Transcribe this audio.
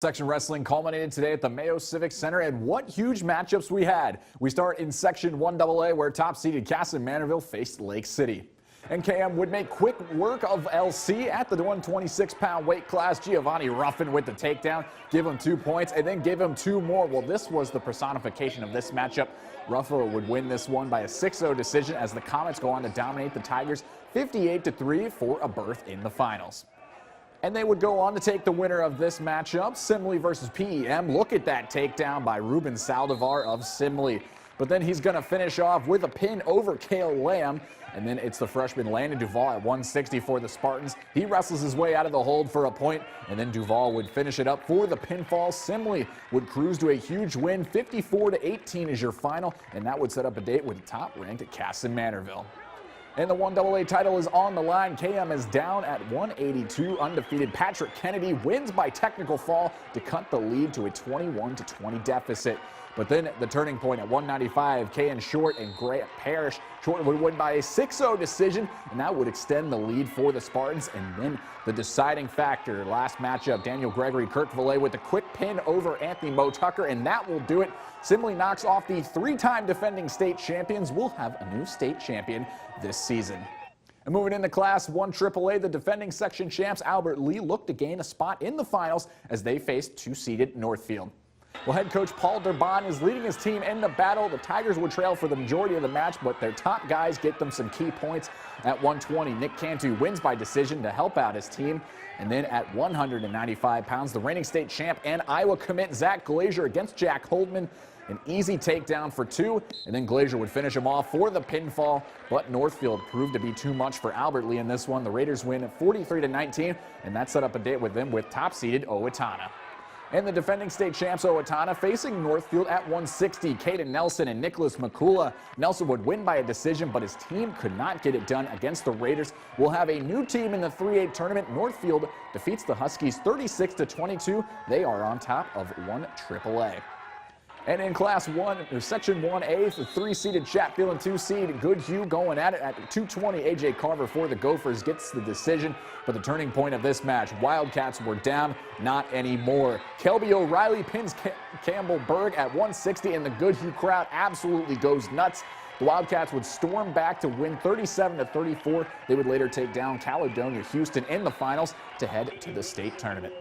Section wrestling culminated today at the Mayo Civic Center, and what huge matchups we had. We start in Section 1AA, where top-seeded Kasson Mantorville faced Lake City. And KM would make quick work of LC at the 126-pound weight class. Giovanni Ruffin with the takedown, give him 2 points, and then give him 2 more. Well, this was the personification of this matchup. Ruffin would win this one by a 6-0 decision as the Comets go on to dominate the Tigers 58-3 for a berth in the finals. And they would go on to take the winner of this matchup, Simley versus PEM. Look at that takedown by Ruben Saldivar of Simley. But then he's going to finish off with a pin over Cale Lamb. And then it's the freshman Landon Duval at 160 for the Spartans. He wrestles his way out of the hold for a point, and then Duval would finish it up for the pinfall. Simley would cruise to a huge win. 54-18 is your final, and that would set up a date with the top-ranked Kasson Mantorville. And the 1AA title is on the line. KM is down at 182. Undefeated Patrick Kennedy wins by technical fall to cut the lead to a 21-20 deficit. But then the turning point at 195, KN Short and Grant Parrish. Short would win by a 6-0 decision, and that would extend the lead for the Spartans. And then the deciding factor, last matchup, Daniel Gregory Kirk-Valet with a quick pin over Anthony Mo Tucker, and that will do it. Simley knocks off the 3-time defending state champions. We'll have a new state champion this season. And moving into Class 1 AAA, the defending section champs Albert Lee looked to gain a spot in the finals as they faced 2-seeded Northfield. Well, head coach Paul Durbin is leading his team in the battle. The Tigers would trail for the majority of the match, but their top guys get them some key points. At 120, Nick Cantu wins by decision to help out his team. And then at 195 pounds, the reigning state champ and Iowa commit Zach Glazier against Jack Holdman. An easy takedown for 2, and then Glazier would finish him off for the pinfall. But Northfield proved to be too much for Albert Lee in this one. The Raiders win at 43-19, and that set up a date with them with top-seeded Owatonna. And the defending state champs Owatonna facing Northfield at 160. Caden Nelson and Nicholas McCula. Nelson would win by a decision, but his team could not get it done against the Raiders. We'll have a new team in the 3A tournament. Northfield defeats the Huskies 36-22. They are on top of 1 AAA. And in Class 1, or Section 1A, the 3-seeded Chatfield and 2-seed Goodhue going at it at 220. A.J. Carver for the Gophers gets the decision, but the turning point of this match, Wildcats were down, not anymore. Kelby O'Reilly pins Campbell Berg at 160, and the Goodhue crowd absolutely goes nuts. The Wildcats would storm back to win 37-34. They would later take down Caledonia Houston in the finals to head to the state tournament.